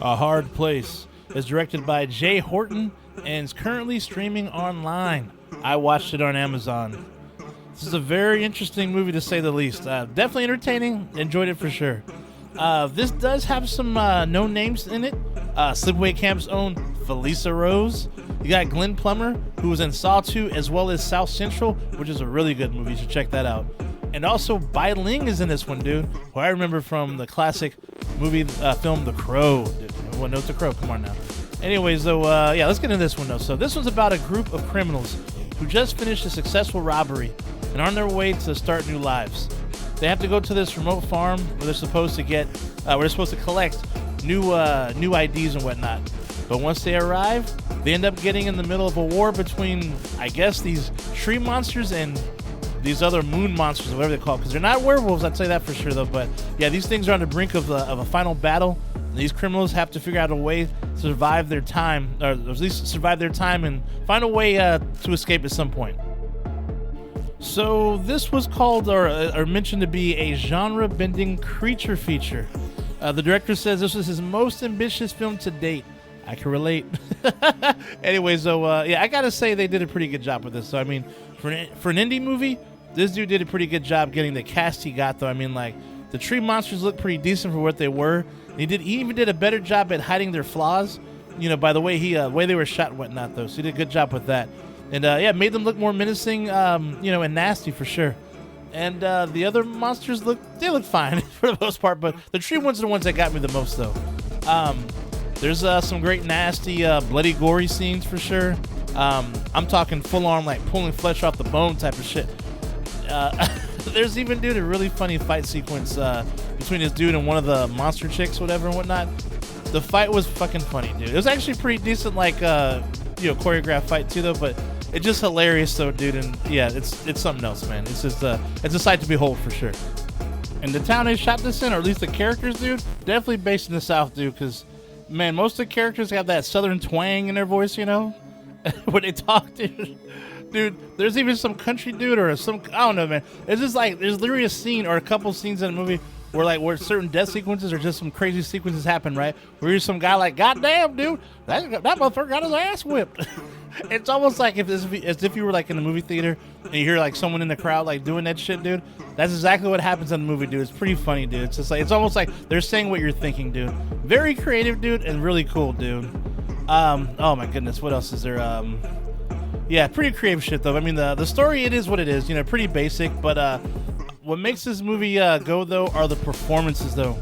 A Hard Place is directed by Jay Horton and is currently streaming online. I watched it on Amazon. This is a very interesting movie to say the least. Definitely entertaining. Enjoyed it for sure. This does have some known names in it. Sleepaway Camp's own Felissa Rose. You got Glenn Plummer, who was in Saw 2, as well as South Central, which is a really good movie. You should check that out. And also, Bai Ling is in this one, dude, who I remember from the classic movie film The Crow. Dude, everyone knows The Crow. Come on now. Anyways, though, yeah, let's get into this one, though. So this one's about a group of criminals who just finished a successful robbery and are on their way to start new lives. They have to go to this remote farm where they're supposed to collect new IDs and whatnot. But once they arrive, they end up getting in the middle of a war between, I guess, these tree monsters and these other moon monsters, or whatever they're called. Because they're not werewolves, I'd say that for sure, though. But yeah, these things are on the brink of a final battle. And these criminals have to figure out a way to survive their time, or at least survive their time and find a way to escape at some point. So this was called or mentioned to be a genre-bending creature feature. The director says this was his most ambitious film to date. I can relate. Anyways, though, yeah, I gotta say they did a pretty good job with this. So I mean, for an indie movie, this dude did a pretty good job getting the cast he got. Though I mean, like the tree monsters look pretty decent for what they were. He even did a better job at hiding their flaws. You know, by the way way they were shot and whatnot, though. So he did a good job with that. And yeah, made them look more menacing, and nasty for sure. And the other monsters look fine for the most part, but the tree ones are the ones that got me the most, though. There's some great nasty, bloody, gory scenes for sure. I'm talking full on, like pulling flesh off the bone type of shit. There's even, dude, a really funny fight sequence between this dude and one of the monster chicks, whatever and whatnot. The fight was fucking funny, dude. It was actually pretty decent, like choreographed fight too, though. But it's just hilarious, though, dude. And yeah, it's something else, man. It's just it's a sight to behold for sure. And the town they shot this in, or at least the characters, dude, definitely based in the South, dude. Because man, most of the characters have that southern twang in their voice, you know, when they talk, dude. Dude, there's even some country dude or some, I don't know, man. It's just like, there's literally a scene or a couple scenes in the movie where certain death sequences or just some crazy sequences happen, right? Where you're some guy like, God damn, dude, that motherfucker got his ass whipped. It's almost like as if you were like in a movie theater and you hear like someone in the crowd like doing that shit, dude. That's exactly what happens in the movie, dude. It's pretty funny, dude. It's just like, it's almost like they're saying what you're thinking, dude. Very creative, dude, and really cool, dude. Oh my goodness, what else is there? Yeah, pretty creative shit though. I mean, the story, it is what it is, you know, pretty basic, but what makes this movie go though are the performances though.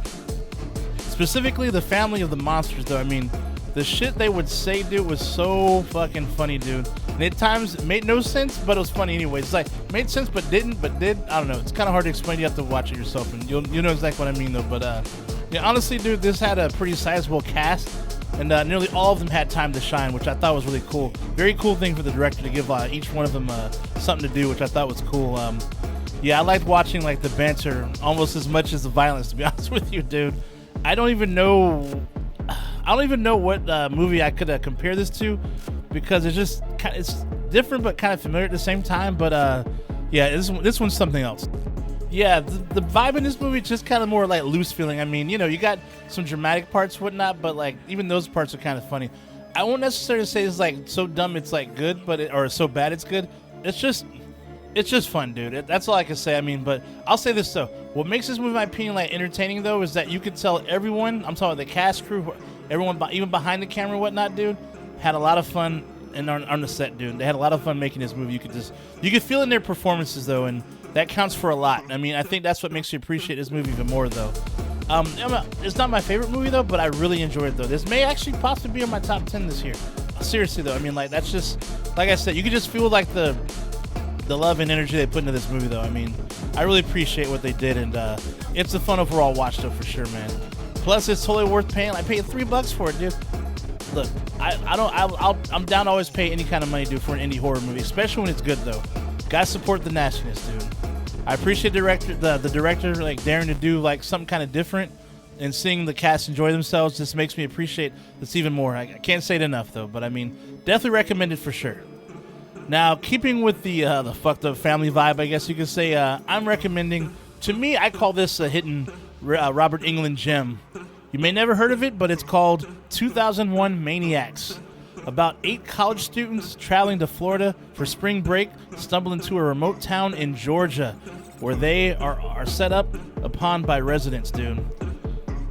Specifically the family of the monsters though. I mean, the shit they would say, dude, was so fucking funny, dude. And at times it made no sense, but it was funny anyways. It's like made sense but didn't, but did. I don't know. It's kind of hard to explain. You have to watch it yourself, and you'll know exactly what I mean though. But yeah, honestly, dude, this had a pretty sizable cast. And nearly all of them had time to shine, which I thought was really cool. Very cool thing for the director to give each one of them something to do, which I thought was cool. Yeah, I liked watching like the banter almost as much as the violence, to be honest with you, dude. I don't even know what movie I could compare this to, because it's different but kind of familiar at the same time. But yeah, this one's something else. Yeah, the vibe in this movie is just kind of more like loose feeling. I mean, you know, you got some dramatic parts, whatnot, but like even those parts are kind of funny. I won't necessarily say it's like so dumb it's like good, or so bad it's good. It's just fun, dude. That's all I can say. I mean, but I'll say this though: what makes this movie, in my opinion, like entertaining though, is that you could tell everyone. I'm talking about the cast, crew, everyone, even behind the camera, and whatnot, dude, had a lot of fun and on the set, dude. They had a lot of fun making this movie. You could feel in their performances though, and that counts for a lot. I mean, I think that's what makes you appreciate this movie even more, though. It's not my favorite movie, though, but I really enjoyed it, though. This may actually possibly be in my top 10 this year. Seriously, though. I mean, like, that's just, like I said, you can just feel, like, the love and energy they put into this movie, though. I mean, I really appreciate what they did, and it's a fun overall watch, though, for sure, man. Plus, it's totally worth paying. I paid $3 for it, dude. Look, I'm down to always pay any kind of money, dude, for an indie horror movie, especially when it's good, though. Gotta support the nastiness, dude. I appreciate the director like daring to do like something kind of different, and seeing the cast enjoy themselves just makes me appreciate this even more. I can't say it enough though, but I mean, definitely recommend it for sure. Now, keeping with the fucked up family vibe, I guess you could say, I'm recommending. To me, I call this a hidden Robert Englund gem. You may never heard of it, but it's called 2001 Maniacs. About 8 college students traveling to Florida for spring break stumble into a remote town in Georgia where they are set up upon by residents, dude.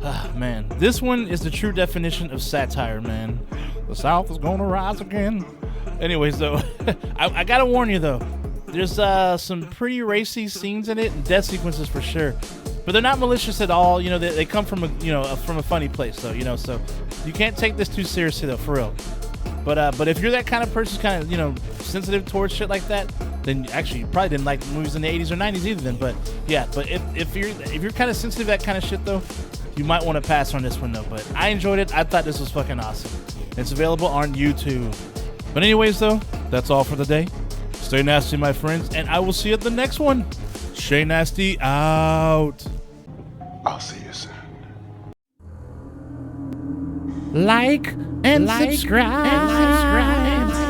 Ah, man. This one is the true definition of satire, man. The South is gonna rise again. Anyways, though, I gotta warn you, though. There's some pretty racy scenes in it and death sequences for sure. But they're not malicious at all. You know, they come from from a funny place, though. You know, so you can't take this too seriously, though, for real. But if you're that kind of person, kind of sensitive towards shit like that, then actually you probably didn't like movies in the 80s or 90s either. Then, but yeah, but if you're kind of sensitive to that kind of shit though, you might want to pass on this one though. But I enjoyed it. I thought this was fucking awesome. It's available on YouTube. But anyways though, that's all for the day. Stay nasty, my friends, and I will see you at the next one. Shay Nasty out. I'll see you soon. Like and subscribe.